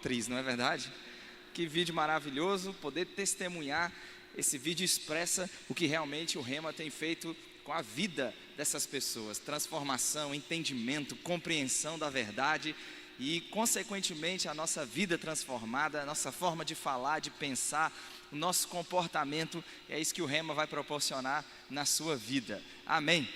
Atriz, não é verdade? Que vídeo maravilhoso, poder testemunhar. Esse vídeo expressa o que realmente o Rema tem feito com a vida dessas pessoas: transformação, entendimento, compreensão da verdade e, consequentemente, a nossa vida transformada, a nossa forma de falar, de pensar, o nosso comportamento. É isso que o Rema vai proporcionar na sua vida. Amém.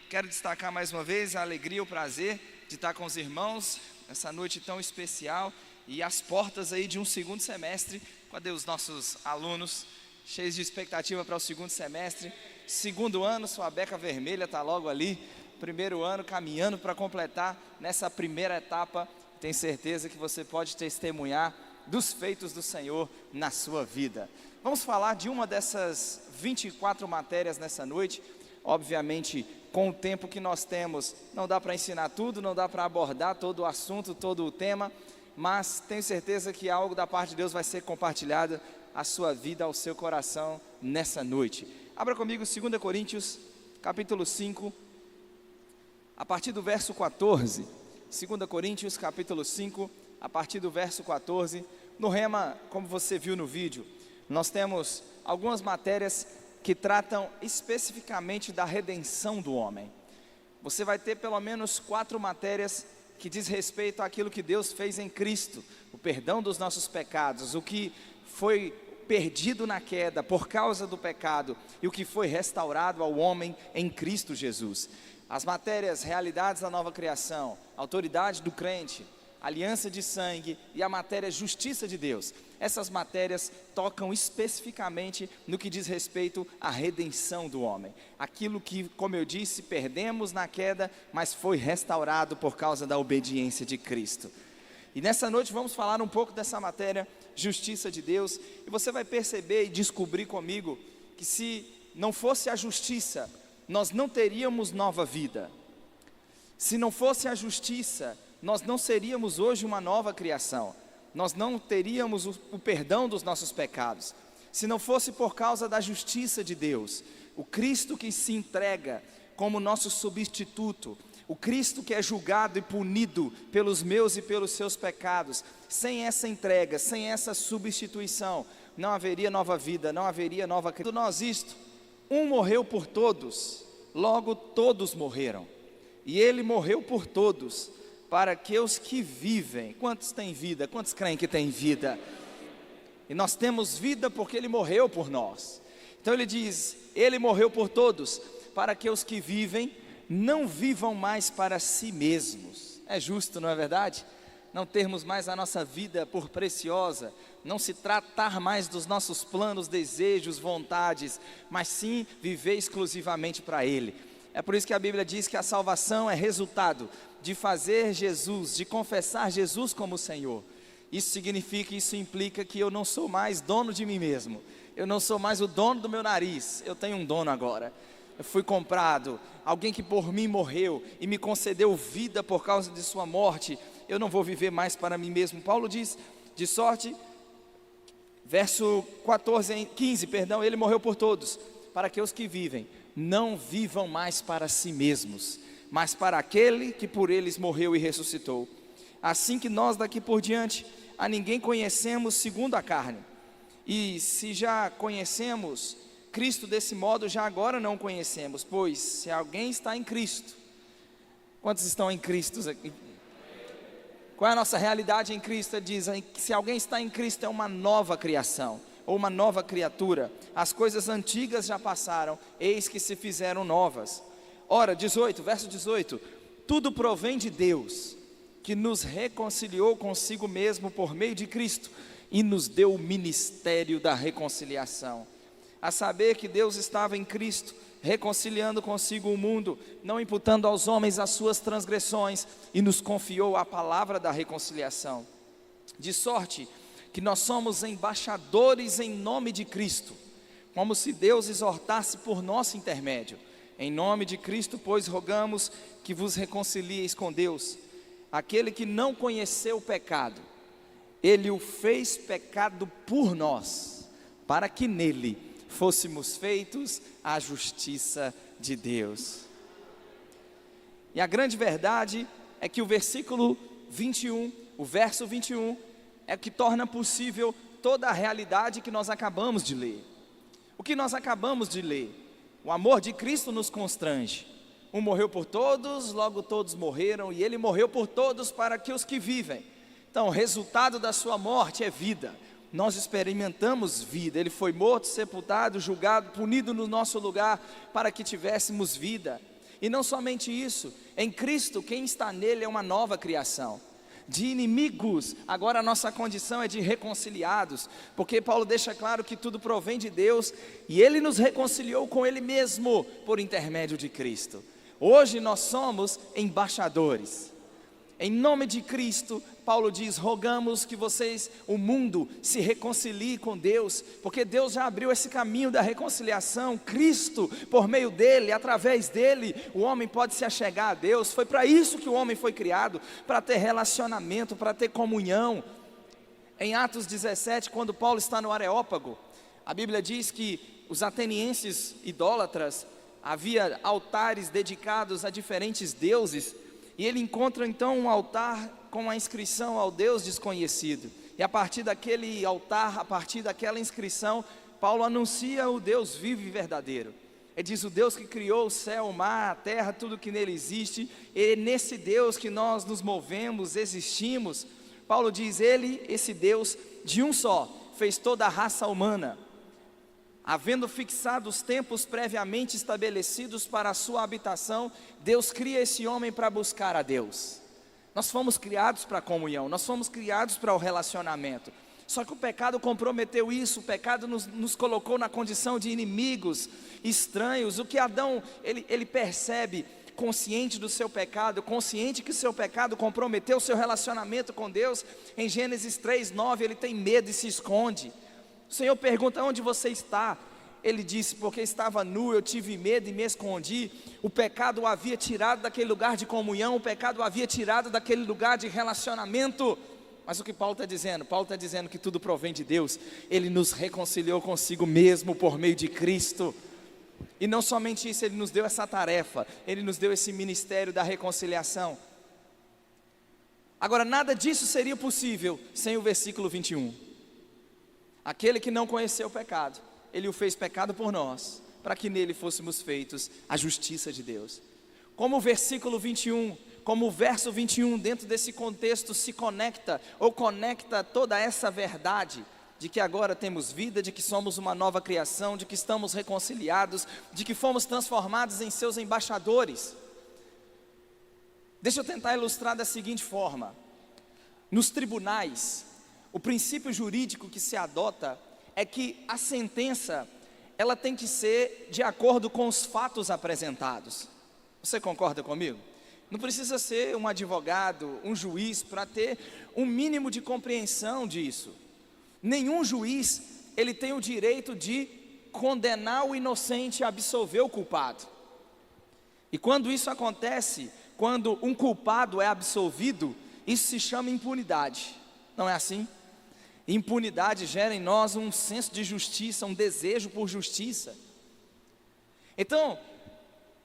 Quero destacar mais uma vez a alegria e o prazer de estar com os irmãos nessa noite tão especial e às portas aí de um segundo semestre. Cadê os nossos alunos cheios de expectativa para o segundo semestre? Segundo ano, sua beca vermelha está logo ali. Primeiro ano caminhando para completar nessa primeira etapa. Tenho certeza que você pode testemunhar dos feitos do Senhor na sua vida. Vamos falar de uma dessas 24 matérias nessa noite. Obviamente, com o tempo que nós temos, não dá para ensinar tudo, não dá para abordar todo o assunto, todo o tema, mas tenho certeza que algo da parte de Deus vai ser compartilhado à sua vida, ao seu coração nessa noite. Abra comigo 2 Coríntios, capítulo 5, a partir do verso 14. 2 Coríntios, capítulo 5, a partir do verso 14. No Rema, como você viu no vídeo, nós temos algumas matérias que tratam especificamente da redenção do homem. Você vai ter pelo menos 4 matérias que diz respeito àquilo que Deus fez em Cristo, o perdão dos nossos pecados, o que foi perdido na queda por causa do pecado e o que foi restaurado ao homem em Cristo Jesus. As matérias realidades da nova criação, autoridade do crente, aliança de sangue e a matéria justiça de Deus. Essas matérias tocam especificamente no que diz respeito à redenção do homem. Aquilo que, como eu disse, perdemos na queda, mas foi restaurado por causa da obediência de Cristo. E nessa noite vamos falar um pouco dessa matéria, justiça de Deus. E você vai perceber e descobrir comigo que se não fosse a justiça, nós não teríamos nova vida. Se não fosse a justiça, nós não seríamos hoje uma nova criação. Nós não teríamos o perdão dos nossos pecados. Se não fosse por causa da justiça de Deus, o Cristo que se entrega como nosso substituto, o Cristo que é julgado e punido pelos meus e pelos seus pecados, sem essa entrega, sem essa substituição, não haveria nova vida, não haveria nova criação. Nós isto, um morreu por todos, logo todos morreram, e ele morreu por todos, para que os que vivem, quantos têm vida, quantos creem que têm vida? E nós temos vida porque ele morreu por nós. Então ele diz, ele morreu por todos, para que os que vivem não vivam mais para si mesmos. É justo, não é verdade? Não termos mais a nossa vida por preciosa, não se tratar mais dos nossos planos, desejos, vontades, mas sim viver exclusivamente para ele. É por isso que a Bíblia diz que a salvação é resultado de fazer Jesus, de confessar Jesus como Senhor. Isso significa, isso implica que eu não sou mais dono de mim mesmo. Eu não sou mais o dono do meu nariz. Eu tenho um dono agora. Eu fui comprado, alguém que por mim morreu e me concedeu vida por causa de sua morte. Eu não vou viver mais para mim mesmo. Paulo diz, de sorte, verso 15, ele morreu por todos, para que os que vivem não vivam mais para si mesmos, mas para aquele que por eles morreu e ressuscitou. Assim que nós daqui por diante a ninguém conhecemos segundo a carne. E se já conhecemos Cristo desse modo, já agora não conhecemos, pois se alguém está em Cristo, quantos estão em Cristo aqui? Qual é a nossa realidade em Cristo? Diz que se alguém está em Cristo é uma nova criação, ou uma nova criatura. As coisas antigas já passaram, eis que se fizeram novas. Ora, verso 18, tudo provém de Deus, que nos reconciliou consigo mesmo por meio de Cristo, e nos deu o ministério da reconciliação. A saber que Deus estava em Cristo, reconciliando consigo o mundo, não imputando aos homens as suas transgressões, e nos confiou a palavra da reconciliação. De sorte que nós somos embaixadores em nome de Cristo, como se Deus exortasse por nosso intermédio. Em nome de Cristo, pois, rogamos que vos reconcilieis com Deus. Aquele que não conheceu o pecado, ele o fez pecado por nós, para que nele fôssemos feitos a justiça de Deus. E a grande verdade é que o versículo 21, o verso 21, é que torna possível toda a realidade que nós acabamos de ler. O que nós acabamos de ler, o amor de Cristo nos constrange. Um morreu por todos, logo todos morreram, e ele morreu por todos para que os que vivem. Então, o resultado da sua morte é vida. Nós experimentamos vida. Ele foi morto, sepultado, julgado, punido no nosso lugar para que tivéssemos vida. E não somente isso, em Cristo, quem está nele é uma nova criação. De inimigos, agora a nossa condição é de reconciliados, porque Paulo deixa claro que tudo provém de Deus, e ele nos reconciliou com ele mesmo, por intermédio de Cristo. Hoje nós somos embaixadores. Em nome de Cristo, Paulo diz, rogamos que vocês, o mundo, se reconcilie com Deus, porque Deus já abriu esse caminho da reconciliação. Cristo, por meio dele, através dele, o homem pode se achegar a Deus. Foi para isso que o homem foi criado, para ter relacionamento, para ter comunhão. Em Atos 17, quando Paulo está no Areópago, a Bíblia diz que os atenienses idólatras, havia altares dedicados a diferentes deuses, e ele encontra então um altar com a inscrição ao Deus desconhecido, e a partir daquele altar, a partir daquela inscrição, Paulo anuncia o Deus vivo e verdadeiro. Ele diz, o Deus que criou o céu, o mar, a terra, tudo que nele existe, é nesse Deus que nós nos movemos, existimos. Paulo diz, ele, esse Deus de um só, fez toda a raça humana, havendo fixado os tempos previamente estabelecidos para a sua habitação, Deus cria esse homem para buscar a Deus. Nós fomos criados para a comunhão, nós fomos criados para o relacionamento. Só que o pecado comprometeu isso, o pecado nos colocou na condição de inimigos, estranhos. O que Adão, ele percebe, consciente do seu pecado, consciente que o seu pecado comprometeu o seu relacionamento com Deus, em Gênesis 3:9, ele tem medo e se esconde. O Senhor pergunta, onde você está? Ele disse, porque estava nu, eu tive medo e me escondi. O pecado o havia tirado daquele lugar de comunhão, o pecado o havia tirado daquele lugar de relacionamento. Mas o que Paulo está dizendo? Paulo está dizendo que tudo provém de Deus. Ele nos reconciliou consigo mesmo por meio de Cristo. E não somente isso, ele nos deu essa tarefa, ele nos deu esse ministério da reconciliação. Agora, nada disso seria possível sem o versículo 21. Aquele que não conheceu o pecado, ele o fez pecado por nós, para que nele fôssemos feitos a justiça de Deus. Como o versículo 21, como o verso 21, dentro desse contexto se conecta, ou conecta toda essa verdade, de que agora temos vida, de que somos uma nova criação, de que estamos reconciliados, de que fomos transformados em seus embaixadores. Deixa eu tentar ilustrar da seguinte forma. Nos tribunais, o princípio jurídico que se adota é que a sentença, ela tem que ser de acordo com os fatos apresentados. Você concorda comigo? Não precisa ser um advogado, um juiz, para ter um mínimo de compreensão disso. Nenhum juiz, ele tem o direito de condenar o inocente e absolver o culpado. E quando isso acontece, quando um culpado é absolvido, isso se chama impunidade. Não é assim? Impunidade gera em nós um senso de justiça, um desejo por justiça. Então,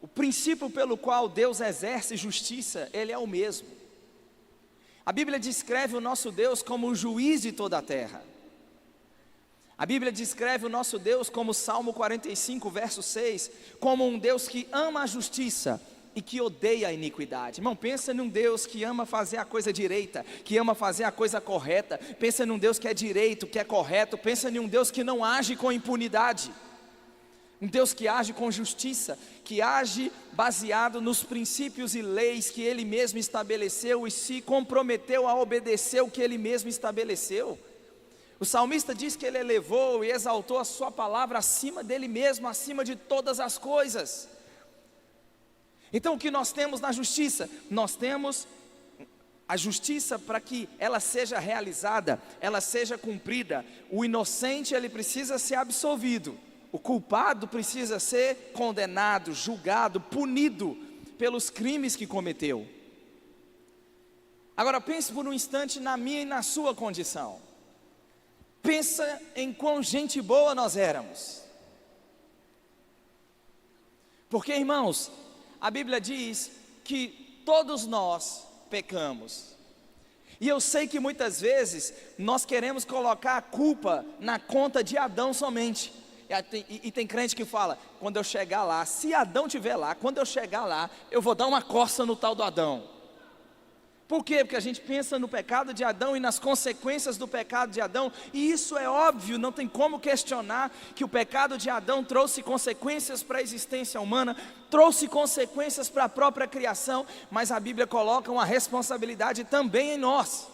o princípio pelo qual Deus exerce justiça, ele é o mesmo. A Bíblia descreve o nosso Deus como o juiz de toda a terra. A Bíblia descreve o nosso Deus como Salmo 45, verso 6, como um Deus que ama a justiça e que odeia a iniquidade. Irmão, pensa num Deus que ama fazer a coisa direita, que ama fazer a coisa correta. Pensa num Deus que é direito, que é correto. Pensa em um Deus que não age com impunidade. Um Deus que age com justiça, que age baseado nos princípios e leis que Ele mesmo estabeleceu e se comprometeu a obedecer o que Ele mesmo estabeleceu. O salmista diz que Ele elevou e exaltou a sua palavra acima dele mesmo, acima de todas as coisas. Então o que nós temos na justiça? Nós temos a justiça para que ela seja realizada, ela seja cumprida. O inocente, ele precisa ser absolvido. O culpado precisa ser condenado, julgado, punido pelos crimes que cometeu. Agora pense por um instante na minha e na sua condição. Pensa em quão gente boa nós éramos. Porque, irmãos, a Bíblia diz que todos nós pecamos. E eu sei que muitas vezes nós queremos colocar a culpa na conta de Adão somente. E tem crente que fala, quando eu chegar lá, se Adão estiver lá, quando eu chegar lá, eu vou dar uma coça no tal do Adão. Por quê? Porque a gente pensa no pecado de Adão e nas consequências do pecado de Adão, e isso é óbvio, não tem como questionar que o pecado de Adão trouxe consequências para a existência humana, trouxe consequências para a própria criação, mas a Bíblia coloca uma responsabilidade também em nós.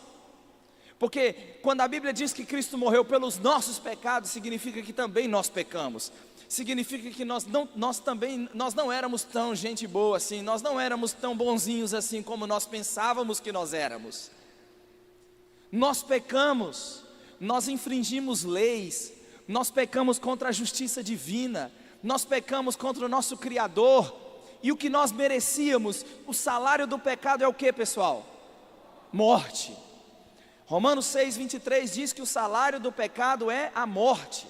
Porque quando a Bíblia diz que Cristo morreu pelos nossos pecados, significa que também nós pecamos. Significa que nós não éramos tão gente boa assim, nós não éramos tão bonzinhos assim como nós pensávamos que nós éramos. Nós pecamos, nós infringimos leis, nós pecamos contra a justiça divina, nós pecamos contra o nosso Criador, e o que nós merecíamos, o salário do pecado é o que, pessoal? Morte. Romanos 6:23 diz que o salário do pecado é a morte.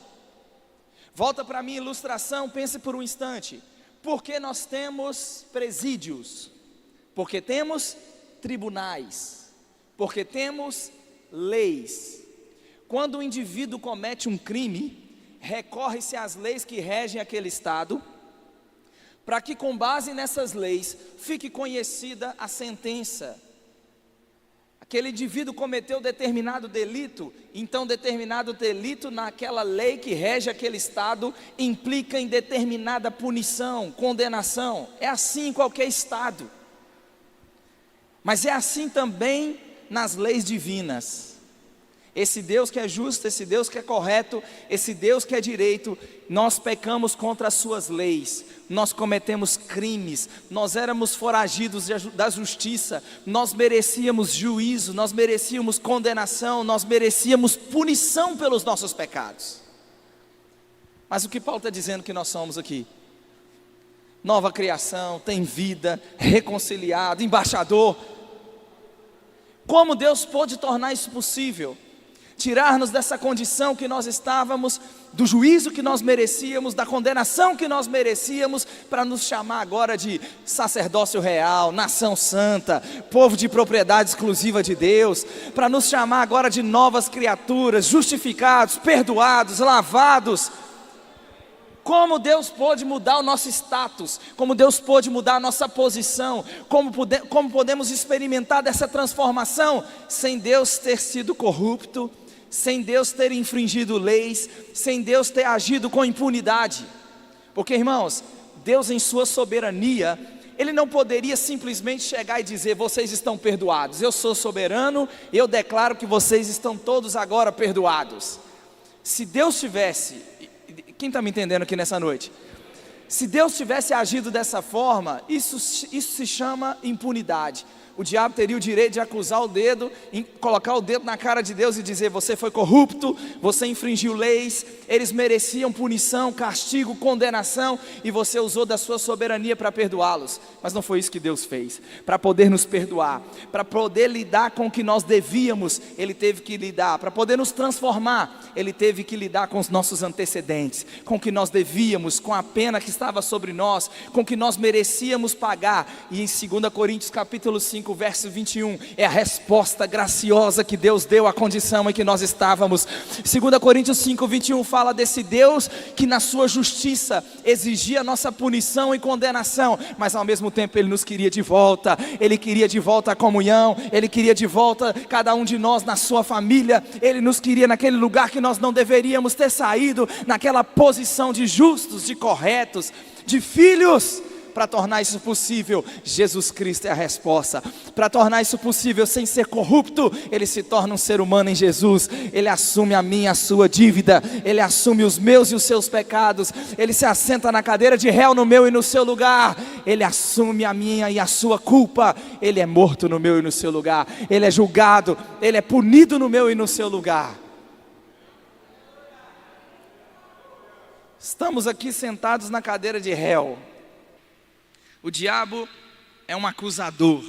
Volta para a minha ilustração, pense por um instante. Por que nós temos presídios? Porque temos tribunais. Porque temos leis. Quando o indivíduo comete um crime, recorre-se às leis que regem aquele estado, para que com base nessas leis fique conhecida a sentença. Aquele indivíduo cometeu determinado delito, então determinado delito naquela lei que rege aquele estado implica em determinada punição, condenação. É assim em qualquer estado. Mas é assim também nas leis divinas. Esse Deus que é justo, esse Deus que é correto, esse Deus que é direito, nós pecamos contra as suas leis, nós cometemos crimes, nós éramos foragidos da justiça, nós merecíamos juízo, nós merecíamos condenação, nós merecíamos punição pelos nossos pecados. Mas o que Paulo está dizendo que nós somos aqui? Nova criação, tem vida, reconciliado, embaixador. Como Deus pôde tornar isso possível? Tirar-nos dessa condição que nós estávamos, do juízo que nós merecíamos, da condenação que nós merecíamos, para nos chamar agora de sacerdócio real, nação santa, povo de propriedade exclusiva de Deus, para nos chamar agora de novas criaturas, justificados, perdoados, lavados. Como Deus pôde mudar o nosso status, como Deus pôde mudar a nossa posição, como podemos experimentar dessa transformação, sem Deus ter sido corrupto, sem Deus ter infringido leis, sem Deus ter agido com impunidade. Porque, irmãos, Deus em sua soberania, Ele não poderia simplesmente chegar e dizer, vocês estão perdoados, eu sou soberano, eu declaro que vocês estão todos agora perdoados. Se Deus tivesse, quem está me entendendo aqui nessa noite? Se Deus tivesse agido dessa forma, isso se chama impunidade. O diabo teria o direito de acusar o dedo, colocar o dedo na cara de Deus e dizer, você foi corrupto, você infringiu leis, eles mereciam punição, castigo, condenação, e você usou da sua soberania para perdoá-los. Mas não foi isso que Deus fez. Para poder nos perdoar, para poder lidar com o que nós devíamos, Ele teve que lidar. Para poder nos transformar, Ele teve que lidar com os nossos antecedentes, com o que nós devíamos, com a pena que estava sobre nós, com o que nós merecíamos pagar. E em 2 Coríntios capítulo 5, verso 21, é a resposta graciosa que Deus deu à condição em que nós estávamos. 2 Coríntios 5, 21 fala desse Deus que na sua justiça exigia nossa punição e condenação, mas ao mesmo tempo Ele nos queria de volta. Ele queria de volta a comunhão, Ele queria de volta cada um de nós na sua família. Ele nos queria naquele lugar que nós não deveríamos ter saído, naquela posição de justos, de corretos, de filhos. Para tornar isso possível, Jesus Cristo é a resposta. Para tornar isso possível sem ser corrupto, Ele se torna um ser humano em Jesus. Ele assume a minha e a sua dívida, Ele assume os meus e os seus pecados, Ele se assenta na cadeira de réu no meu e no seu lugar. Ele assume a minha e a sua culpa. Ele é morto no meu e no seu lugar. Ele é julgado, Ele é punido no meu e no seu lugar. Estamos aqui sentados na cadeira de réu. O diabo é um acusador,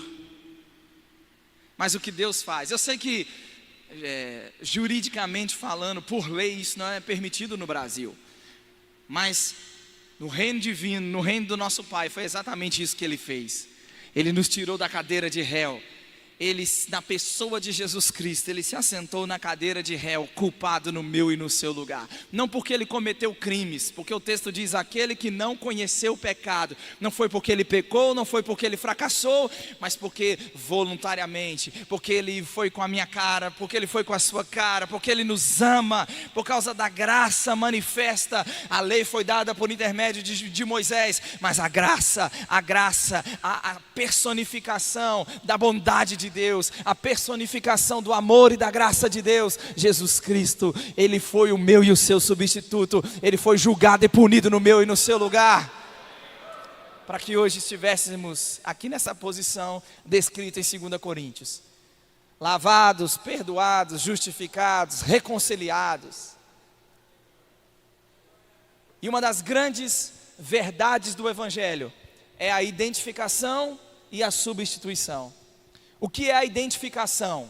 mas o que Deus faz? Eu sei que juridicamente falando, por lei, isso não é permitido no Brasil, mas no reino divino, no reino do nosso Pai, foi exatamente isso que Ele fez. Ele nos tirou da cadeira de réu, ele, na pessoa de Jesus Cristo, ele se assentou na cadeira de réu, culpado no meu e no seu lugar. Não porque ele cometeu crimes, porque o texto diz: aquele que não conheceu o pecado. Não foi porque ele pecou, não foi porque ele fracassou, mas porque voluntariamente, porque ele foi com a minha cara, porque ele foi com a sua cara, porque ele nos ama, por causa da graça manifesta. A lei foi dada por intermédio de Moisés, mas a graça, a personificação da bondade de Deus, a personificação do amor e da graça de Deus, Jesus Cristo, ele foi o meu e o seu substituto, ele foi julgado e punido no meu e no seu lugar, para que hoje estivéssemos aqui nessa posição descrita em 2 Coríntios, lavados, perdoados, justificados, reconciliados. E uma das grandes verdades do Evangelho é a identificação e a substituição. O que é a identificação?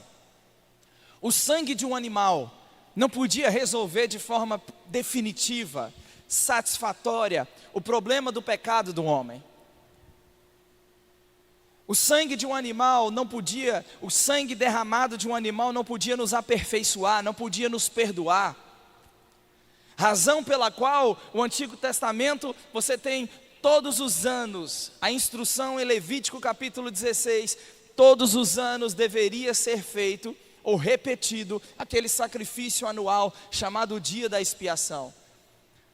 O sangue de um animal não podia resolver de forma definitiva, satisfatória, o problema do pecado do homem. O sangue de um animal não podia, o sangue derramado de um animal não podia nos aperfeiçoar, não podia nos perdoar. Razão pela qual o Antigo Testamento, você tem todos os anos, a instrução em Levítico capítulo 16, todos os anos deveria ser feito ou repetido aquele sacrifício anual chamado Dia da Expiação.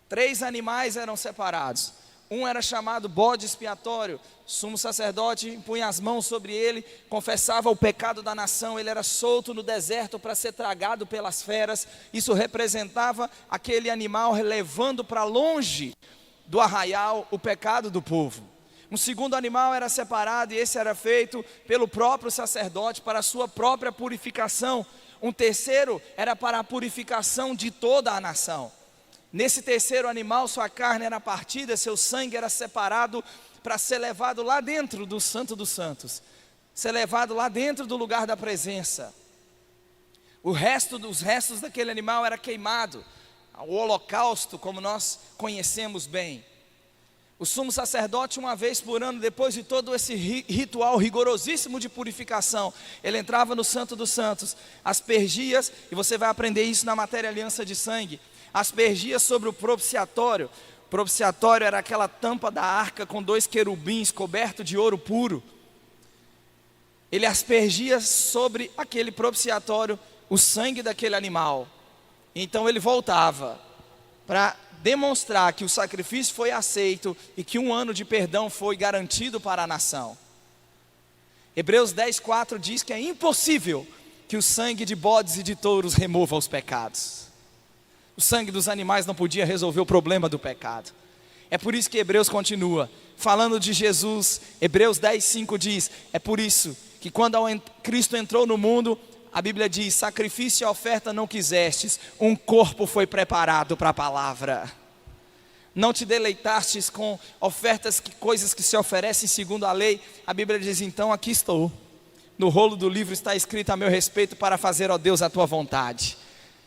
3 animais eram separados. Um era chamado bode expiatório. O sumo sacerdote impunha as mãos sobre ele, confessava o pecado da nação. Ele era solto no deserto para ser tragado pelas feras. Isso representava aquele animal levando para longe do arraial o pecado do povo. Um segundo animal era separado, e esse era feito pelo próprio sacerdote para a sua própria purificação. Um terceiro era para a purificação de toda a nação. Nesse terceiro animal, sua carne era partida, seu sangue era separado para ser levado lá dentro do Santo dos Santos, ser levado lá dentro do lugar da presença. Os restos daquele animal era queimado, o holocausto, como nós conhecemos bem. O sumo sacerdote, uma vez por ano, depois de todo esse ritual rigorosíssimo de purificação, ele entrava no Santo dos Santos, aspergia, e você vai aprender isso na matéria aliança de sangue, aspergia sobre o propiciatório. O propiciatório era aquela tampa da arca com 2 querubins coberto de ouro puro. Ele aspergia sobre aquele propiciatório o sangue daquele animal. Então ele voltava para demonstrar que o sacrifício foi aceito e que um ano de perdão foi garantido para a nação. Hebreus 10:4 diz que é impossível que o sangue de bodes e de touros remova os pecados. O sangue dos animais não podia resolver o problema do pecado. É por isso que Hebreus continua falando de Jesus. Hebreus 10:5 diz: é por isso que quando Cristo entrou no mundo, a Bíblia diz: sacrifício e oferta não quisestes, um corpo foi preparado para a palavra. Não te deleitastes com ofertas, coisas que se oferecem segundo a lei. A Bíblia diz: então aqui estou, no rolo do livro está escrito a meu respeito, para fazer, ó Deus, a tua vontade.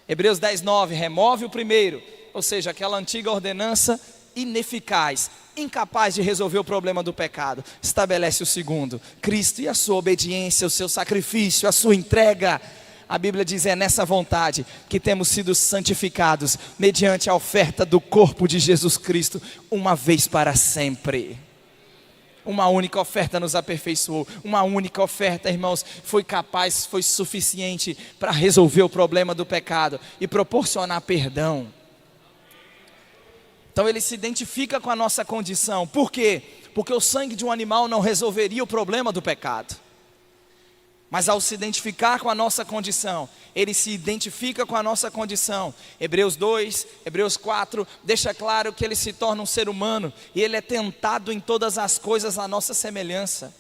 Hebreus 10:9, remove o primeiro, ou seja, aquela antiga ordenança ineficaz, incapaz de resolver o problema do pecado. Estabelece o segundo, Cristo e a sua obediência, o seu sacrifício, a sua entrega. A Bíblia diz: é nessa vontade que temos sido santificados, mediante a oferta do corpo de Jesus Cristo, uma vez para sempre. Uma única oferta nos aperfeiçoou. Uma única oferta, irmãos, foi suficiente para resolver o problema do pecado e proporcionar perdão. Então ele se identifica com a nossa condição. Por quê? Porque o sangue de um animal não resolveria o problema do pecado. Mas ao se identificar com a nossa condição, ele se identifica com a nossa condição. Hebreus 2, Hebreus 4, deixa claro que ele se torna um ser humano, e ele é tentado em todas as coisas à nossa semelhança.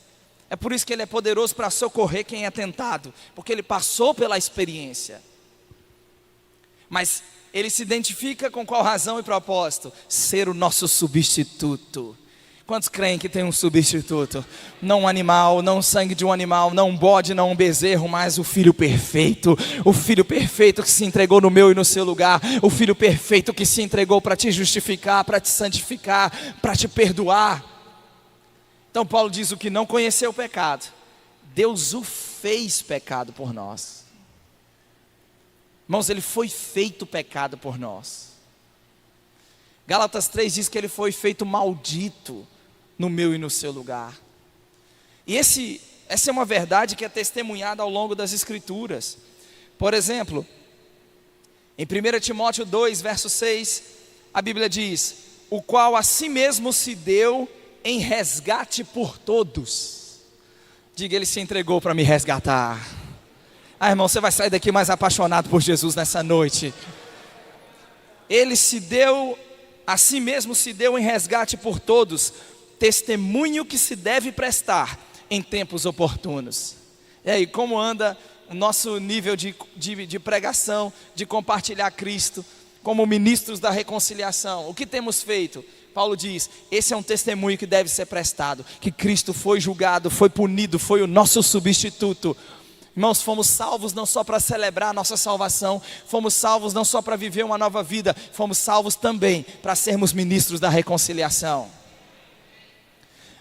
É por isso que ele é poderoso para socorrer quem é tentado, porque ele passou pela experiência. Mas ele se identifica com qual razão e propósito? Ser o nosso substituto. Quantos creem que tem um substituto? Não um animal, não o sangue de um animal, não um bode, não um bezerro, mas o Filho perfeito. O Filho perfeito que se entregou no meu e no seu lugar. O Filho perfeito que se entregou para te justificar, para te santificar, para te perdoar. Então Paulo diz: o que não conheceu o pecado, Deus o fez pecado por nós. Irmãos, ele foi feito pecado por nós. Gálatas 3 diz que ele foi feito maldito no meu e no seu lugar. E essa é uma verdade que é testemunhada ao longo das Escrituras. Por exemplo, em 1 Timóteo 2, verso 6, a Bíblia diz: o qual a si mesmo se deu em resgate por todos. Diga, ele se entregou para me resgatar. Irmão, você vai sair daqui mais apaixonado por Jesus nessa noite. Ele se deu, a si mesmo se deu em resgate por todos, testemunho que se deve prestar em tempos oportunos. E aí, como anda o nosso nível de pregação, de compartilhar Cristo, como ministros da reconciliação? O que temos feito? Paulo diz, esse é um testemunho que deve ser prestado, que Cristo foi julgado, foi punido, foi o nosso substituto. Irmãos, fomos salvos não só para celebrar a nossa salvação, fomos salvos não só para viver uma nova vida, fomos salvos também para sermos ministros da reconciliação.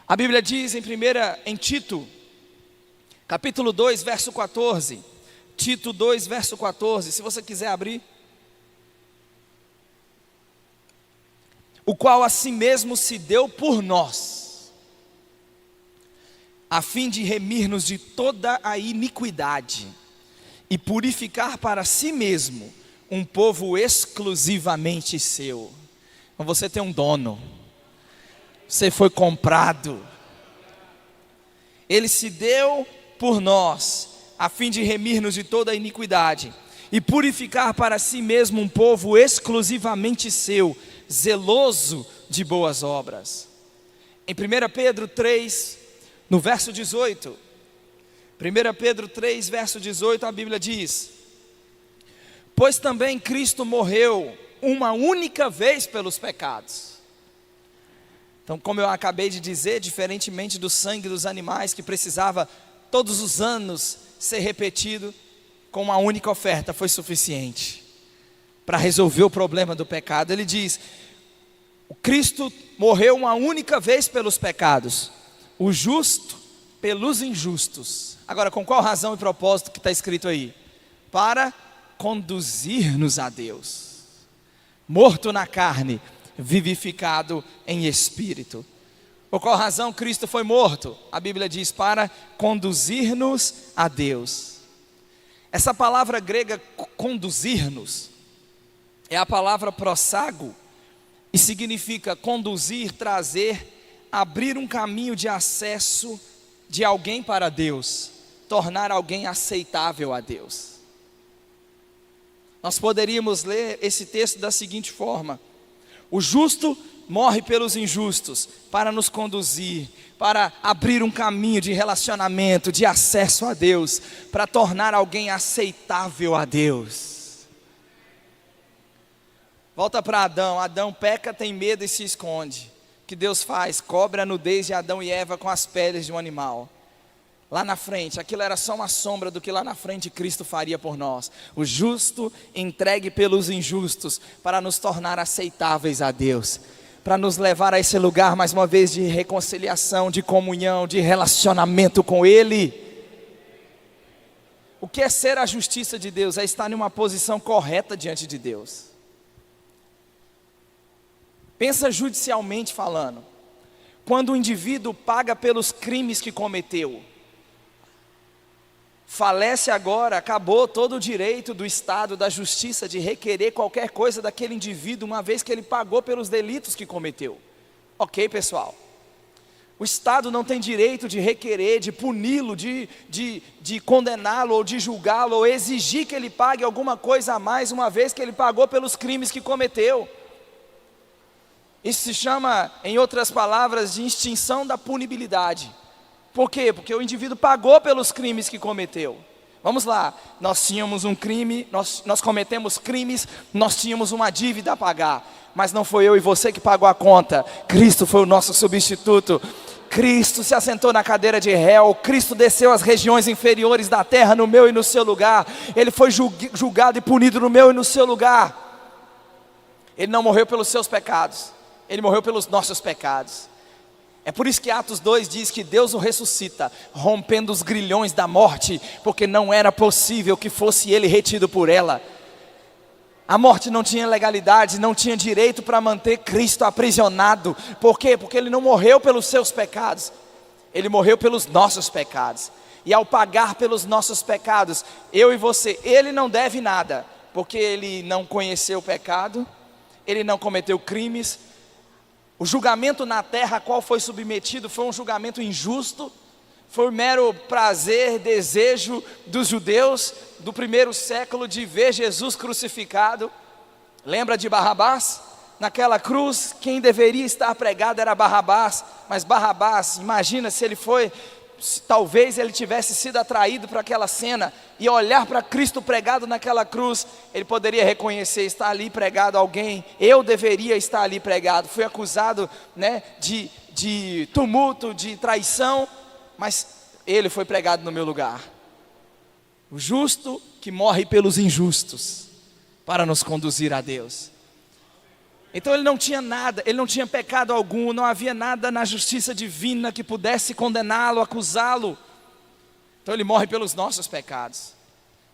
A Bíblia diz em Tito, capítulo 2, verso 14, Tito 2, verso 14, se você quiser abrir. O qual a si mesmo se deu por nós, a fim de remir-nos de toda a iniquidade e purificar para si mesmo um povo exclusivamente seu. Então você tem um dono, você foi comprado. Ele se deu por nós, a fim de remir-nos de toda a iniquidade e purificar para si mesmo um povo exclusivamente seu, zeloso de boas obras. Em 1 Pedro 3, no verso 18, 1 Pedro 3, verso 18, a Bíblia diz: pois também Cristo morreu uma única vez pelos pecados. Então, como eu acabei de dizer, diferentemente do sangue dos animais, que precisava todos os anos ser repetido, com uma única oferta foi suficiente para resolver o problema do pecado. Ele diz: o Cristo morreu uma única vez pelos pecados, o justo pelos injustos. Agora, com qual razão e propósito que está escrito aí? Para conduzir-nos a Deus. Morto na carne, vivificado em espírito. Por qual razão Cristo foi morto? A Bíblia diz, para conduzir-nos a Deus. Essa palavra grega, conduzir-nos, é a palavra prosago, e significa conduzir, trazer, abrir um caminho de acesso de alguém para Deus, tornar alguém aceitável a Deus. Nós poderíamos ler esse texto da seguinte forma: o justo morre pelos injustos, para nos conduzir, para abrir um caminho de relacionamento, de acesso a Deus, para tornar alguém aceitável a Deus. Volta para Adão. Adão peca, tem medo e se esconde. O que Deus faz? Cobre a nudez de Adão e Eva com as peles de um animal. Lá na frente, aquilo era só uma sombra do que lá na frente Cristo faria por nós. O justo entregue pelos injustos, para nos tornar aceitáveis a Deus, para nos levar a esse lugar mais uma vez de reconciliação, de comunhão, de relacionamento com Ele. O que é ser a justiça de Deus? É estar em uma posição correta diante de Deus. Pensa judicialmente falando, quando o indivíduo paga pelos crimes que cometeu, falece agora, acabou todo o direito do Estado, da justiça, de requerer qualquer coisa daquele indivíduo, uma vez que ele pagou pelos delitos que cometeu. Ok, pessoal? O Estado não tem direito de requerer, de puni-lo, de condená-lo, ou de julgá-lo, ou exigir que ele pague alguma coisa a mais, uma vez que ele pagou pelos crimes que cometeu. Isso se chama, em outras palavras, de extinção da punibilidade. Por quê? Porque o indivíduo pagou pelos crimes que cometeu. Vamos lá, nós tínhamos um crime, nós cometemos crimes, nós tínhamos uma dívida a pagar, mas não foi eu e você que pagou a conta. Cristo foi o nosso substituto. Cristo se assentou na cadeira de réu, Cristo desceu às regiões inferiores da terra no meu e no seu lugar. Ele foi julgado e punido no meu e no seu lugar. Ele não morreu pelos seus pecados, Ele morreu pelos nossos pecados. É por isso que Atos 2 diz que Deus o ressuscita, rompendo os grilhões da morte, porque não era possível que fosse ele retido por ela. A morte não tinha legalidade, não tinha direito para manter Cristo aprisionado. Por quê? Porque ele não morreu pelos seus pecados, ele morreu pelos nossos pecados. E ao pagar pelos nossos pecados, eu e você, ele não deve nada, porque ele não conheceu o pecado, ele não cometeu crimes. O julgamento na terra a qual foi submetido foi um julgamento injusto, foi um mero prazer, desejo dos judeus do primeiro século de ver Jesus crucificado. Lembra de Barrabás? Naquela cruz, quem deveria estar pregado era Barrabás, mas Barrabás, imagina se ele foi, talvez ele tivesse sido atraído para aquela cena e olhar para Cristo pregado naquela cruz, ele poderia reconhecer, está ali pregado alguém, eu deveria estar ali pregado, fui acusado, né, de tumulto, de traição, mas ele foi pregado no meu lugar. O justo que morre pelos injustos, para nos conduzir a Deus. Então ele não tinha nada, ele não tinha pecado algum, não havia nada na justiça divina que pudesse condená-lo, acusá-lo. Então ele morre pelos nossos pecados.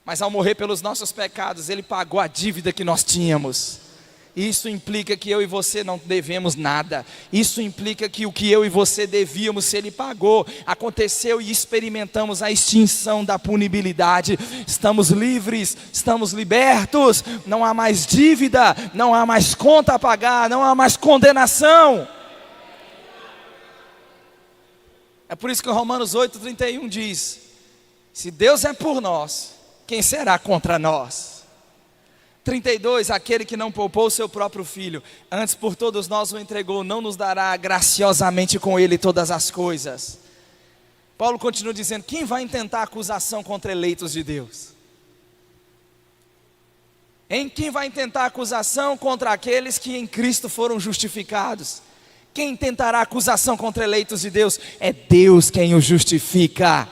Mas ao morrer pelos nossos pecados, ele pagou a dívida que nós tínhamos. Isso implica que eu e você não devemos nada. Isso implica que o que eu e você devíamos, se ele pagou, aconteceu e experimentamos a extinção da punibilidade. Estamos livres, estamos libertos, não há mais dívida, não há mais conta a pagar, não há mais condenação. É por isso que Romanos 8,31 diz: se Deus é por nós, quem será contra nós? 32, aquele que não poupou o seu próprio filho, antes por todos nós o entregou, não nos dará graciosamente com ele todas as coisas? Paulo continua dizendo: quem vai intentar acusação contra eleitos de Deus? Quem vai intentar acusação contra aqueles que em Cristo foram justificados? Quem tentará acusação contra eleitos de Deus? É Deus quem os justifica.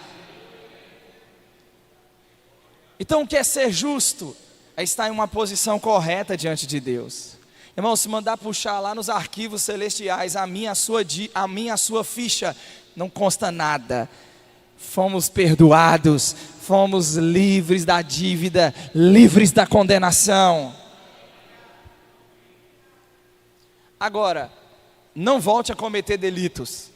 Então o que é ser justo? É estar em uma posição correta diante de Deus. Irmão, se mandar puxar lá nos arquivos celestiais a minha, a sua ficha, não consta nada. Fomos perdoados, fomos livres da dívida, livres da condenação. Agora, não volte a cometer delitos.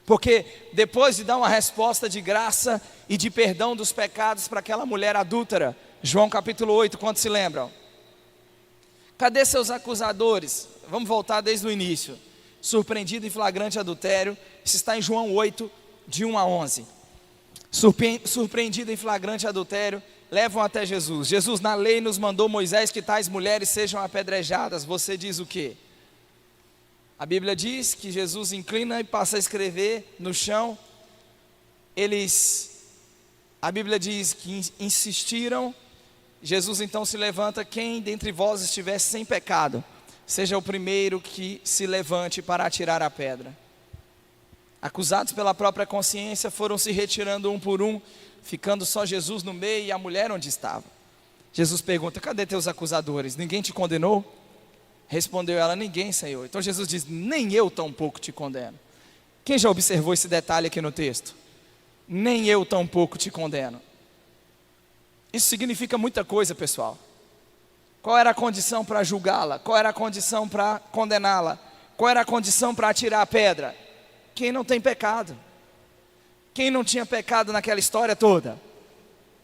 Porque depois de dar uma resposta de graça e de perdão dos pecados para aquela mulher adúltera, João capítulo 8, quantos se lembram? Cadê seus acusadores? Vamos voltar desde o início. Surpreendido em flagrante adultério, isso está em João 8, de 1 a 11. Surpreendido em flagrante adultério, levam até Jesus. Jesus na lei nos mandou Moisés que tais mulheres sejam apedrejadas. Você diz o quê? A Bíblia diz que Jesus inclina e passa a escrever no chão. A Bíblia diz que insistiram. Jesus então se levanta: quem dentre vós estiver sem pecado, seja o primeiro que se levante para atirar a pedra. Acusados pela própria consciência, foram se retirando um por um, ficando só Jesus no meio e a mulher onde estava. Jesus pergunta: cadê teus acusadores? Ninguém te condenou? Respondeu ela: ninguém, Senhor. Então Jesus diz: nem eu tampouco te condeno. Quem já observou esse detalhe aqui no texto? Nem eu tampouco te condeno. Isso significa muita coisa, pessoal. Qual era a condição para julgá-la? Qual era a condição para condená-la? Qual era a condição para atirar a pedra? Quem não tem pecado. Quem não tinha pecado naquela história toda?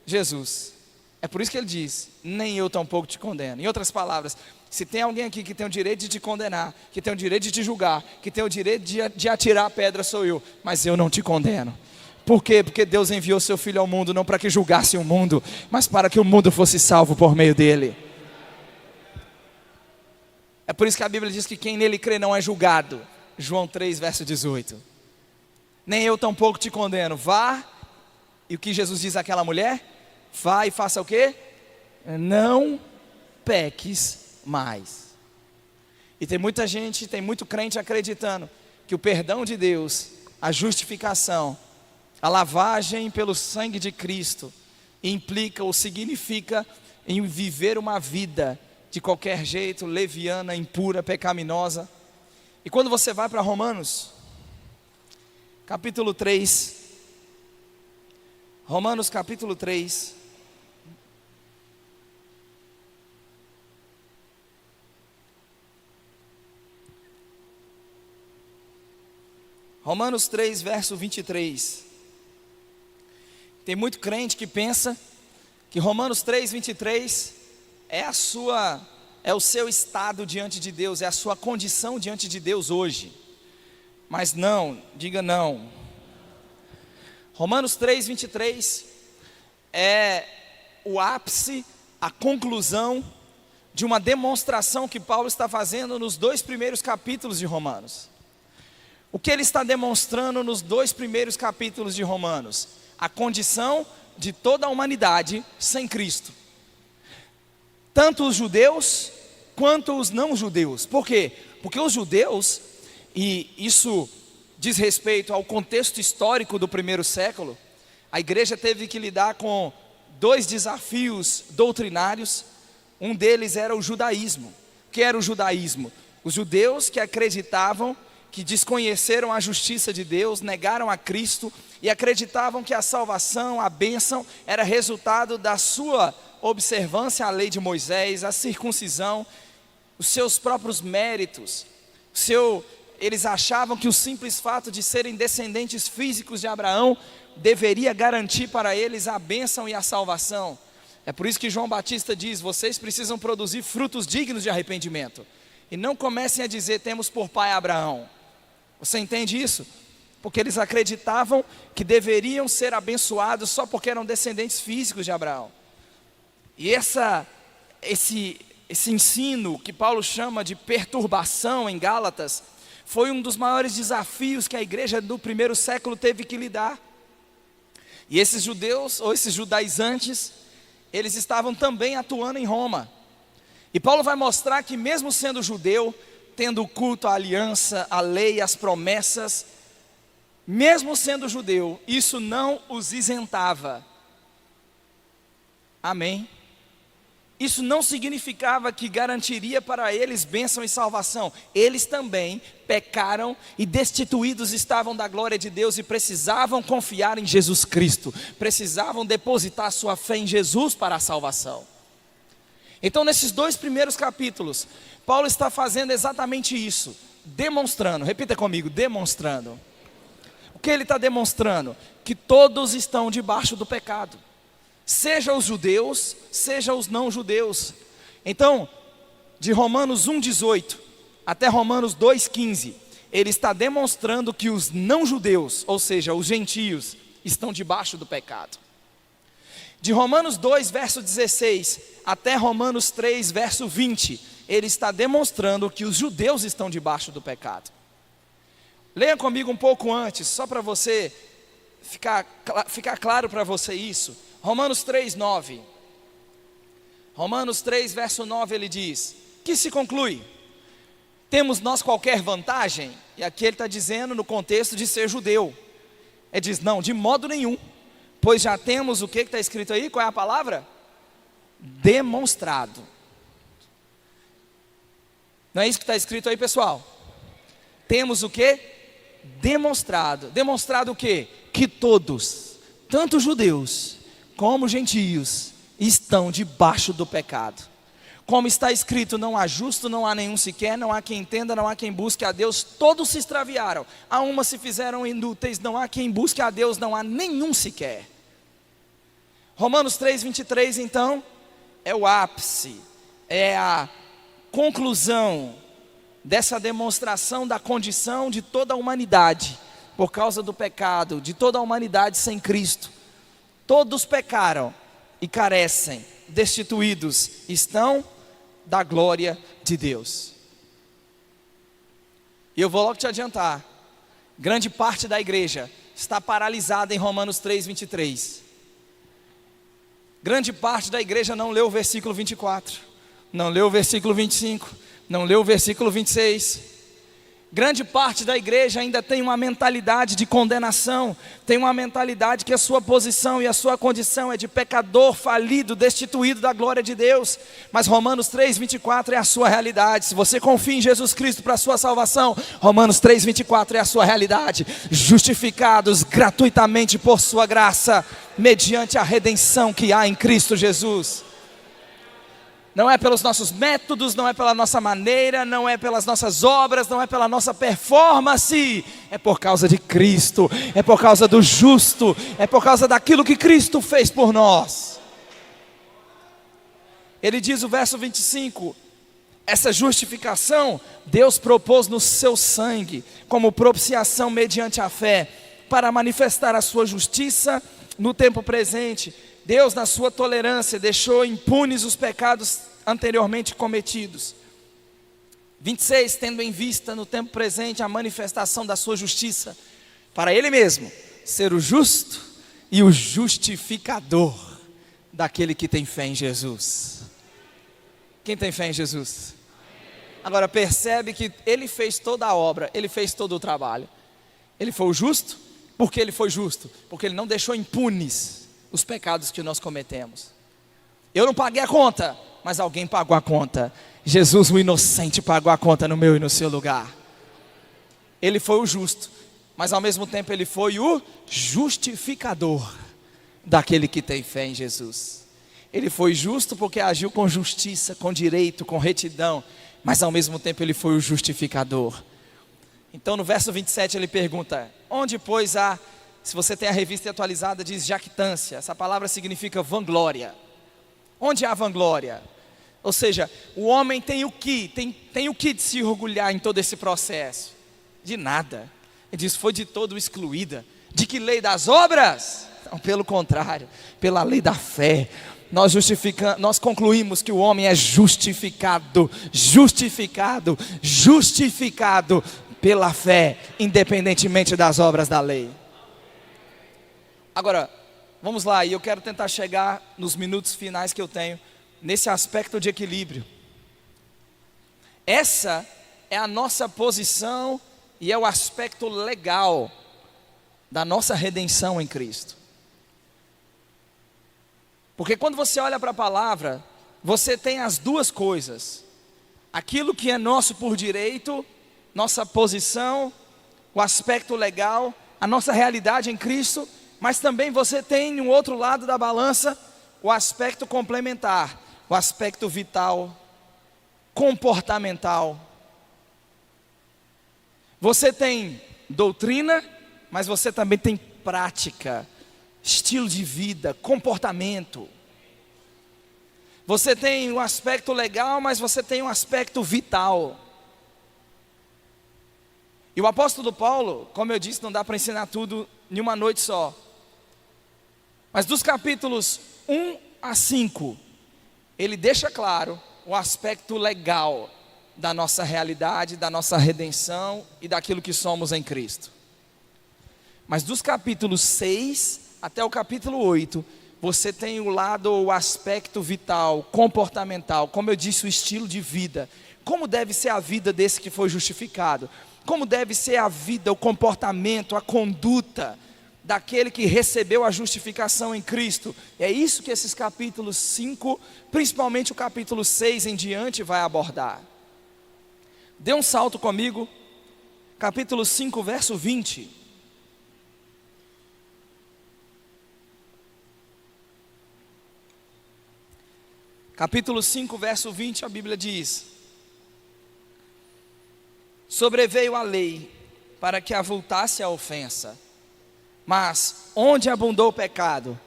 Jesus. É por isso que ele diz: nem eu tampouco te condeno. Em outras palavras, se tem alguém aqui que tem o direito de te condenar, que tem o direito de te julgar, que tem o direito de atirar a pedra, sou eu. Mas eu não te condeno. Por quê? Porque Deus enviou seu Filho ao mundo, não para que julgasse o mundo, mas para que o mundo fosse salvo por meio dele. É por isso que a Bíblia diz que quem nele crê não é julgado. João 3, verso 18. Nem eu tampouco te condeno. Vá, e o que Jesus diz àquela mulher? Vá e faça o quê? Não peques mais. E tem muita gente, tem muito crente acreditando que o perdão de Deus, a justificação, a lavagem pelo sangue de Cristo implica ou significa em viver uma vida de qualquer jeito, leviana, impura, pecaminosa. E quando você vai para Romanos, capítulo 3, Romanos capítulo 3, Romanos 3, verso 23. Tem muito crente que pensa que Romanos 3, 23 é o seu estado diante de Deus, é a sua condição diante de Deus hoje. Mas não, diga não. Romanos 3, 23 é o ápice, a conclusão de uma demonstração que Paulo está fazendo nos 2 primeiros capítulos de Romanos. O que ele está demonstrando nos 2 primeiros capítulos de Romanos? A condição de toda a humanidade sem Cristo. Tanto os judeus quanto os não judeus. Por quê? Porque os judeus, e isso diz respeito ao contexto histórico do primeiro século, a igreja teve que lidar com 2 desafios doutrinários. Um deles era o judaísmo. O que era o judaísmo? Os judeus que acreditavam, que desconheceram a justiça de Deus, negaram a Cristo e acreditavam que a salvação, a bênção, era resultado da sua observância à lei de Moisés, a circuncisão, os seus próprios méritos. Eles achavam que o simples fato de serem descendentes físicos de Abraão deveria garantir para eles a bênção e a salvação. É por isso que João Batista diz: vocês precisam produzir frutos dignos de arrependimento. E não comecem a dizer: temos por pai Abraão. Você entende isso? Porque eles acreditavam que deveriam ser abençoados só porque eram descendentes físicos de Abraão. E esse ensino que Paulo chama de perturbação em Gálatas foi um dos maiores desafios que a igreja do primeiro século teve que lidar. E esses judeus, ou esses judaizantes, eles estavam também atuando em Roma. E Paulo vai mostrar que mesmo sendo judeu, tendo o culto à aliança, à lei, às promessas, mesmo sendo judeu, isso não os isentava. Amém? Isso não significava que garantiria para eles bênção e salvação. Eles também pecaram e destituídos estavam da glória de Deus e precisavam confiar em Jesus Cristo. Precisavam depositar sua fé em Jesus para a salvação. Então, nesses 2 primeiros capítulos, Paulo está fazendo exatamente isso, demonstrando, repita comigo, demonstrando. O que ele está demonstrando? Que todos estão debaixo do pecado, seja os judeus, seja os não judeus. Então, de Romanos 1,18 até Romanos 2,15, ele está demonstrando que os não judeus, ou seja, os gentios, estão debaixo do pecado. De Romanos 2, verso 16, até Romanos 3, verso 20, ele está demonstrando que os judeus estão debaixo do pecado. Leia comigo um pouco antes, só para você ficar claro para você isso. Romanos 3, 9. Romanos 3, verso 9, ele diz: que se conclui? Temos nós qualquer vantagem? E aqui ele está dizendo no contexto de ser judeu. Ele diz: não, de modo nenhum. Pois já temos o que está escrito aí? Qual é a palavra? Demonstrado. Não é isso que está escrito aí, pessoal? Temos o que? Demonstrado. Demonstrado o que? Que todos, tanto judeus como gentios, estão debaixo do pecado. Como está escrito: não há justo, não há nenhum sequer, não há quem entenda, não há quem busque a Deus, todos se extraviaram, a uma se fizeram inúteis, não há quem busque a Deus, não há nenhum sequer. Romanos 3, 23 então, é o ápice, é a conclusão dessa demonstração da condição de toda a humanidade, por causa do pecado, de toda a humanidade sem Cristo. Todos pecaram e carecem, destituídos estão da glória de Deus. E eu vou logo te adiantar, grande parte da igreja está paralisada em Romanos 3, 23. Grande parte da igreja não leu o versículo 24, não leu o versículo 25, não leu o versículo 26. Grande parte da igreja ainda tem uma mentalidade de condenação, tem uma mentalidade que a sua posição e a sua condição é de pecador falido, destituído da glória de Deus. Mas Romanos 3:24 é a sua realidade. Se você confia em Jesus Cristo para a sua salvação, Romanos 3:24 é a sua realidade. Justificados gratuitamente por sua graça, mediante a redenção que há em Cristo Jesus. Não é pelos nossos métodos, não é pela nossa maneira, não é pelas nossas obras, não é pela nossa performance. É por causa de Cristo, é por causa do justo, é por causa daquilo que Cristo fez por nós. Ele diz o verso 25, essa justificação Deus propôs no seu sangue, como propiciação mediante a fé, para manifestar a sua justiça no tempo presente. Deus, na sua tolerância, deixou impunes os pecados anteriormente cometidos. 26, tendo em vista no tempo presente a manifestação da sua justiça, para Ele mesmo ser o justo e o justificador daquele que tem fé em Jesus. Quem tem fé em Jesus? Agora percebe que Ele fez toda a obra, Ele fez todo o trabalho. Ele foi o justo, porque Ele foi justo, porque Ele não deixou impunes os pecados que nós cometemos. Eu não paguei a conta, mas alguém pagou a conta. Jesus, o inocente, pagou a conta no meu e no seu lugar. Ele foi o justo, mas ao mesmo tempo Ele foi o justificador daquele que tem fé em Jesus. Ele foi justo porque agiu com justiça, com direito, com retidão, mas ao mesmo tempo Ele foi o justificador. Então no verso 27 ele pergunta, onde pois há, se você tem a revista atualizada, diz jactância. Essa palavra significa vanglória. Onde há vanglória? Ou seja, o homem tem o que? Tem o que de se orgulhar em todo esse processo? De nada. Ele diz, foi de todo excluída. De que lei das obras? Não, pelo contrário, pela lei da fé. Nós concluímos que o homem é justificado pela fé, independentemente das obras da lei. Agora, vamos lá, e eu quero tentar chegar nos minutos finais que eu tenho, nesse aspecto de equilíbrio. Essa é a nossa posição e é o aspecto legal da nossa redenção em Cristo. Porque quando você olha para a palavra, você tem as duas coisas. Aquilo que é nosso por direito, nossa posição, o aspecto legal, a nossa realidade em Cristo. Mas também você tem no outro lado da balança o aspecto complementar, o aspecto vital, comportamental. Você tem doutrina, mas você também tem prática, estilo de vida, comportamento. Você tem um aspecto legal, mas você tem um aspecto vital. E o apóstolo Paulo, como eu disse, não dá para ensinar tudo em uma noite só. Mas dos capítulos 1 a 5, ele deixa claro o aspecto legal da nossa realidade, da nossa redenção e daquilo que somos em Cristo. Mas dos capítulos 6 até o capítulo 8, você tem o lado, o aspecto vital, comportamental, como eu disse, o estilo de vida. Como deve ser a vida desse que foi justificado? Como deve ser a vida, o comportamento, a conduta daquele que recebeu a justificação em Cristo? É isso que esses capítulos 5, principalmente o capítulo 6 em diante, vai abordar. Dê um salto comigo, capítulo 5, verso 20. Capítulo 5, verso 20, a Bíblia diz: sobreveio a lei para que avultasse a ofensa, mas onde abundou o pecado,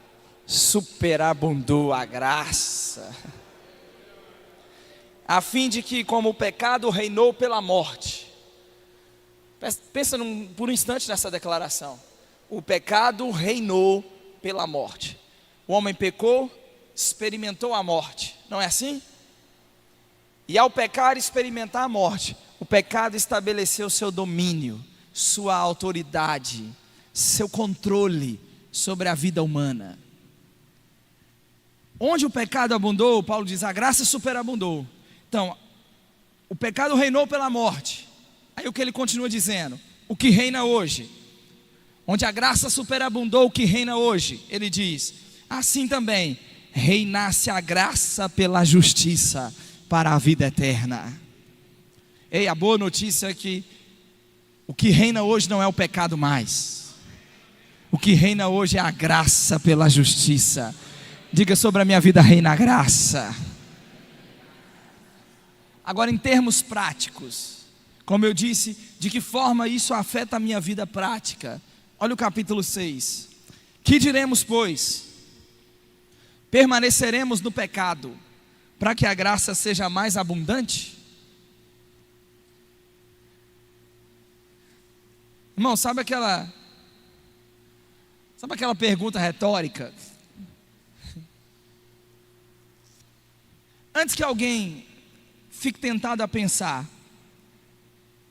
superabundou a graça, a fim de que, como o pecado reinou pela morte. Pensa por um instante nessa declaração. O pecado reinou pela morte. O homem pecou, experimentou a morte, não é assim? E ao pecar e experimentar a morte, o pecado estabeleceu seu domínio, sua autoridade, seu controle sobre a vida humana. Onde o pecado abundou, Paulo diz, a graça superabundou. Então, o pecado reinou pela morte. Aí o que ele continua dizendo? O que reina hoje, onde a graça superabundou, o que reina hoje, ele diz, assim também reinasse a graça pela justiça para a vida eterna. Ei, a boa notícia é que o que reina hoje não é o pecado mais. O que reina hoje é a graça pela justiça. Diga: sobre a minha vida reina a graça. Agora, em termos práticos, como eu disse, de que forma isso afeta a minha vida prática? Olha o capítulo 6. Que diremos, pois? Permaneceremos no pecado, para que a graça seja mais abundante? Irmão, sabe aquela pergunta retórica? Antes que alguém fique tentado a pensar,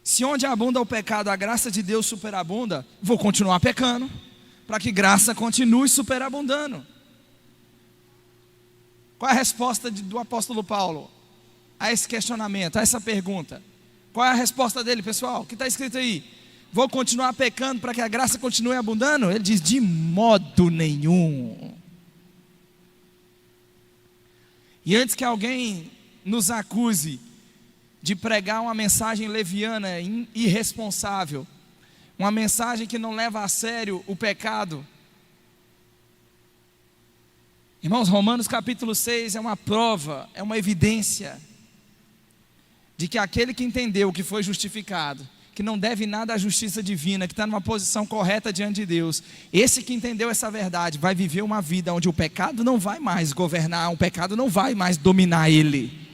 se onde abunda o pecado, a graça de Deus superabunda, vou continuar pecando, para que graça continue superabundando. Qual é a resposta do apóstolo Paulo a esse questionamento, a essa pergunta? Qual é a resposta dele, pessoal? O que está escrito aí? Vou continuar pecando para que a graça continue abundando? Ele diz: de modo nenhum. E antes que alguém nos acuse de pregar uma mensagem leviana, irresponsável, uma mensagem que não leva a sério o pecado, irmãos, Romanos capítulo 6 é uma prova, é uma evidência de que aquele que entendeu que foi justificado, que não deve nada à justiça divina, que está numa posição correta diante de Deus, esse que entendeu essa verdade vai viver uma vida onde o pecado não vai mais governar, o pecado não vai mais dominar ele.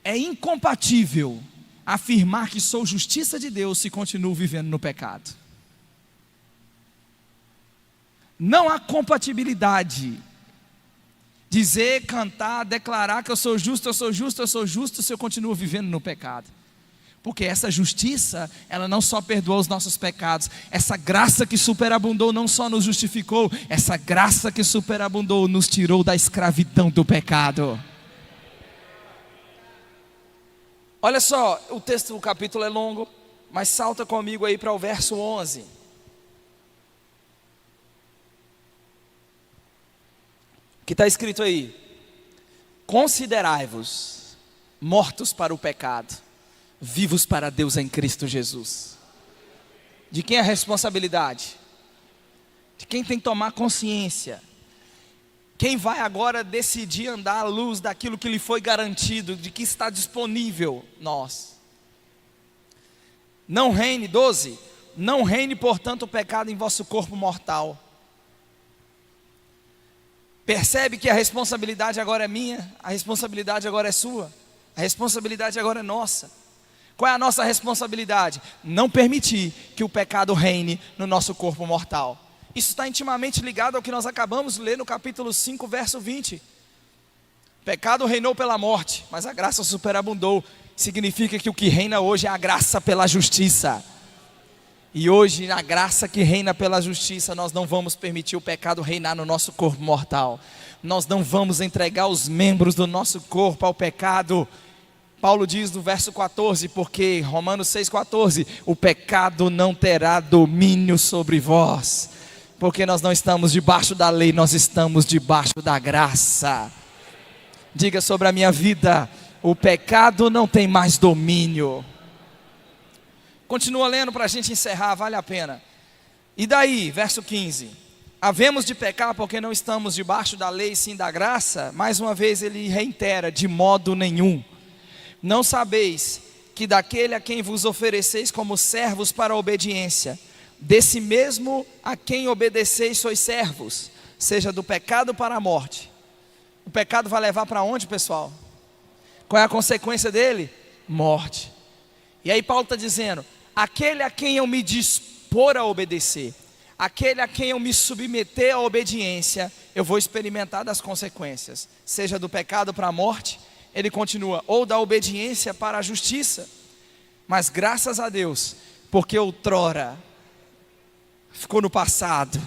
É incompatível afirmar que sou justiça de Deus se continuo vivendo no pecado. Não há compatibilidade. Dizer, cantar, declarar que eu sou justo, eu sou justo, eu sou justo, se eu continuo vivendo no pecado. Porque essa justiça, ela não só perdoou os nossos pecados, essa graça que superabundou não só nos justificou, essa graça que superabundou nos tirou da escravidão do pecado. Olha só, o texto do capítulo é longo, mas salta comigo aí para o verso 11. O que está escrito aí? Considerai-vos mortos para o pecado, vivos para Deus em Cristo Jesus. De quem é a responsabilidade? De quem tem que tomar consciência? Quem vai agora decidir andar à luz daquilo que lhe foi garantido, de que está disponível? Nós. Não reine, 12, não reine portanto o pecado em vosso corpo mortal. Percebe que a responsabilidade agora é minha, a responsabilidade agora é sua, a responsabilidade agora é nossa. Qual é a nossa responsabilidade? Não permitir que o pecado reine no nosso corpo mortal. Isso está intimamente ligado ao que nós acabamos de ler no capítulo 5, verso 20. O pecado reinou pela morte, mas a graça superabundou. Significa que o que reina hoje é a graça pela justiça. E hoje, na graça que reina pela justiça, nós não vamos permitir o pecado reinar no nosso corpo mortal. Nós não vamos entregar os membros do nosso corpo ao pecado. Paulo diz no verso 14, porque Romanos 6,14, o pecado não terá domínio sobre vós, porque nós não estamos debaixo da lei, nós estamos debaixo da graça. Diga sobre a minha vida: o pecado não tem mais domínio. Continua lendo para a gente encerrar, vale a pena. E daí, verso 15: havemos de pecar porque não estamos debaixo da lei, sim da graça? Mais uma vez ele reitera: de modo nenhum. Não sabeis que daquele a quem vos ofereceis como servos para a obediência, desse mesmo a quem obedeceis sois servos, seja do pecado para a morte. O pecado vai levar para onde, pessoal? Qual é a consequência dele? Morte. E aí Paulo está dizendo: aquele a quem eu me dispor a obedecer, aquele a quem eu me submeter à obediência, eu vou experimentar das consequências, seja do pecado para a morte. Ele continua, ou da obediência para a justiça. Mas graças a Deus, porque outrora ficou no passado,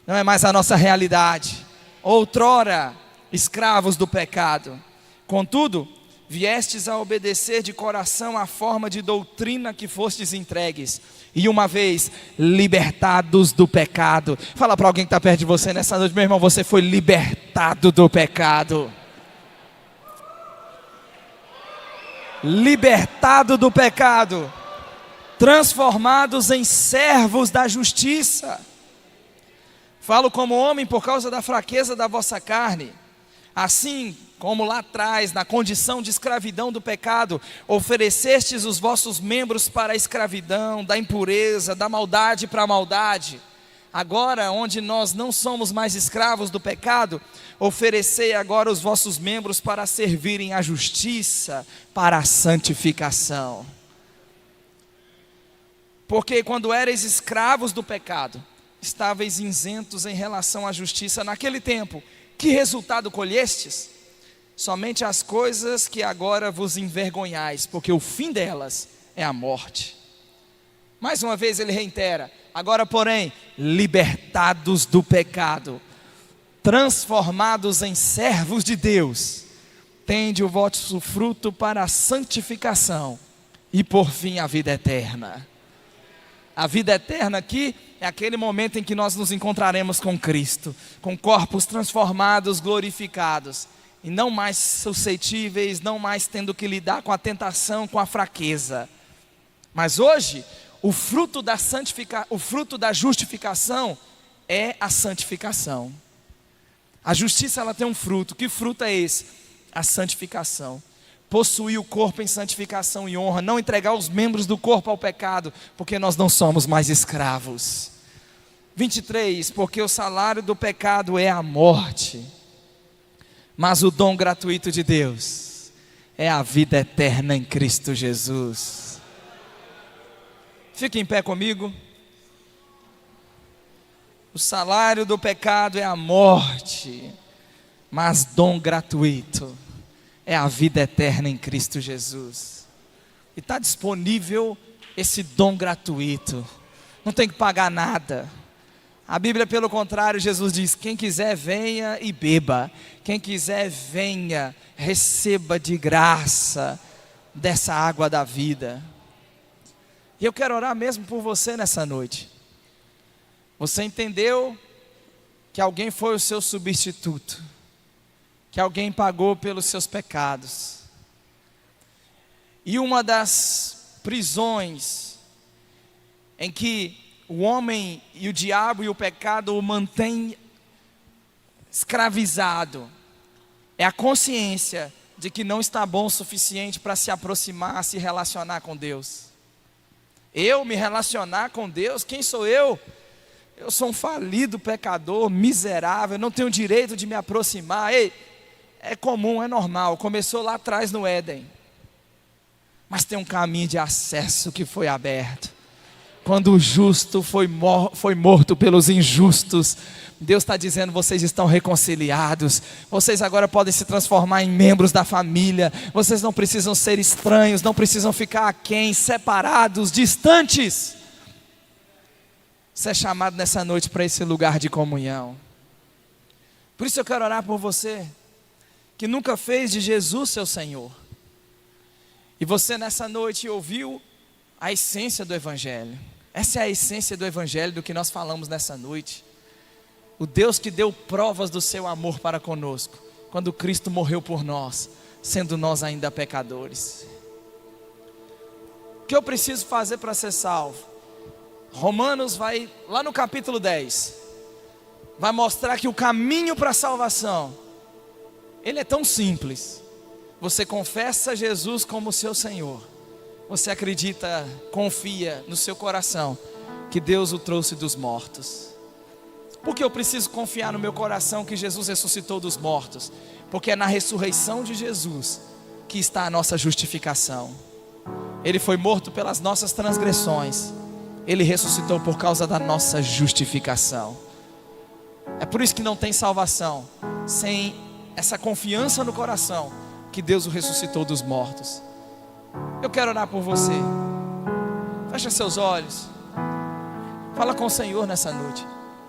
não é mais a nossa realidade. Outrora escravos do pecado, contudo, viestes a obedecer de coração à forma de doutrina que fostes entregues, e uma vez libertados do pecado. Fala para alguém que está perto de você nessa noite: meu irmão, você foi libertado do pecado. Libertado do pecado, transformados em servos da justiça. Falo como homem por causa da fraqueza da vossa carne. Assim como lá atrás, na condição de escravidão do pecado, oferecestes os vossos membros para a escravidão, da impureza, da maldade para a maldade. Agora, onde nós não somos mais escravos do pecado, oferecei agora os vossos membros para servirem à justiça, para a santificação. Porque quando erais escravos do pecado, estáveis isentos em relação à justiça naquele tempo. Que resultado colhestes? Somente as coisas que agora vos envergonhais, porque o fim delas é a morte. Mais uma vez ele reitera: agora porém, libertados do pecado, transformados em servos de Deus, tende o vosso fruto para a santificação e por fim a vida eterna. A vida eterna aqui é aquele momento em que nós nos encontraremos com Cristo, com corpos transformados, glorificados, e não mais suscetíveis, não mais tendo que lidar com a tentação, com a fraqueza. Mas hoje, o fruto da justificação é a santificação. A justiça, ela tem um fruto. Que fruto é esse? A santificação. Possuir o corpo em santificação e honra, não entregar os membros do corpo ao pecado, porque nós não somos mais escravos. 23, porque o salário do pecado é a morte, mas o dom gratuito de Deus é a vida eterna em Cristo Jesus. Fique em pé comigo. O salário do pecado é a morte, mas dom gratuito é a vida eterna em Cristo Jesus. E está disponível esse dom gratuito. Não tem que pagar nada. A Bíblia, pelo contrário, Jesus diz: quem quiser venha e beba. Quem quiser venha, receba de graça dessa água da vida. E eu quero orar mesmo por você nessa noite. Você entendeu que alguém foi o seu substituto, que alguém pagou pelos seus pecados. E uma das prisões em que o homem e o diabo e o pecado o mantêm escravizado é a consciência de que não está bom o suficiente para se aproximar, se relacionar com Deus. Eu me relacionar com Deus? Quem sou eu? Eu sou um falido pecador, miserável, não tenho direito de me aproximar. Ei, é comum, é normal, começou lá atrás no Éden. Mas tem um caminho de acesso que foi aberto. Quando o justo foi morto pelos injustos, Deus está dizendo: vocês estão reconciliados, vocês agora podem se transformar em membros da família, vocês não precisam ser estranhos, não precisam ficar aquém, separados, distantes. Você é chamado nessa noite para esse lugar de comunhão. Por isso eu quero orar por você, que nunca fez de Jesus seu Senhor, e você nessa noite ouviu a essência do Evangelho. Essa é a essência do Evangelho, do que nós falamos nessa noite. O Deus que deu provas do seu amor para conosco, quando Cristo morreu por nós, sendo nós ainda pecadores. O que eu preciso fazer para ser salvo? Romanos vai, lá no capítulo 10, vai mostrar que o caminho para a salvação, ele é tão simples. Você confessa Jesus como seu Senhor. Você acredita, confia no seu coração que Deus o trouxe dos mortos. Por que eu preciso confiar no meu coração que Jesus ressuscitou dos mortos? Porque é na ressurreição de Jesus que está a nossa justificação. Ele foi morto pelas nossas transgressões, Ele ressuscitou por causa da nossa justificação. É por isso que não tem salvação sem essa confiança no coração que Deus o ressuscitou dos mortos. Eu quero orar por você. Fecha seus olhos. Fala com o Senhor nessa noite.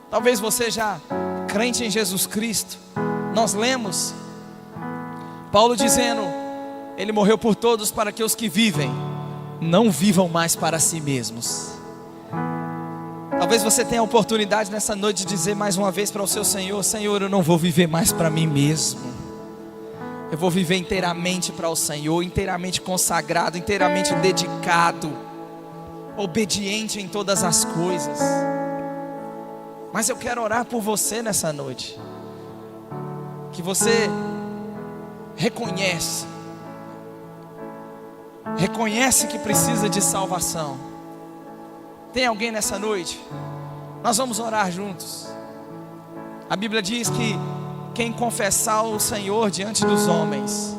Talvez você já crente em Jesus Cristo. Nós lemos Paulo dizendo Ele morreu por todos para que os que vivem não vivam mais para si mesmos. Talvez você tenha a oportunidade nessa noite de dizer mais uma vez para o seu Senhor: Senhor, eu não vou viver mais para mim mesmo. Eu vou viver inteiramente para o Senhor, inteiramente consagrado, inteiramente dedicado, obediente em todas as coisas. Mas eu quero orar por você nessa noite, que você reconhece que precisa de salvação. Tem alguém nessa noite? Nós vamos orar juntos. A Bíblia diz que quem confessar o Senhor diante dos homens,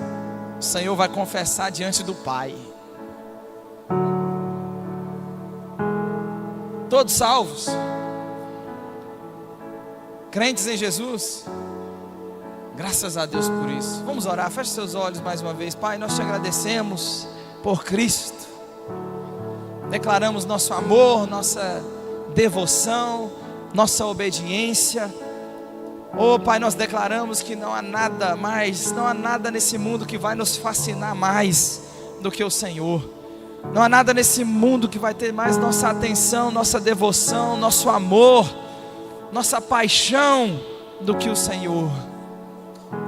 o Senhor vai confessar diante do Pai. Todos salvos? Crentes em Jesus? Graças a Deus por isso. Vamos orar, feche seus olhos mais uma vez. Pai, nós te agradecemos por Cristo. Declaramos nosso amor, nossa devoção, nossa obediência. Oh Pai, nós declaramos que não há nada mais, não há nada nesse mundo que vai nos fascinar mais do que o Senhor. Não há nada nesse mundo que vai ter mais nossa atenção, nossa devoção, nosso amor, nossa paixão do que o Senhor.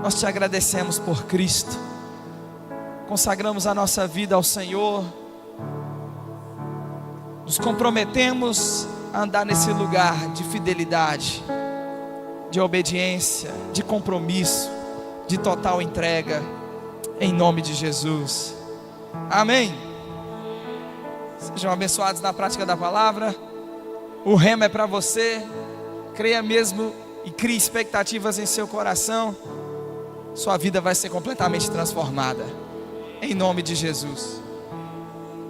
Nós te agradecemos por Cristo. Consagramos a nossa vida ao Senhor. Nos comprometemos a andar nesse lugar de fidelidade, de obediência, de compromisso, de total entrega, em nome de Jesus. Amém. Sejam abençoados na prática da palavra. O rema é para você. Creia mesmo e crie expectativas em seu coração. Sua vida vai ser completamente transformada, em nome de Jesus.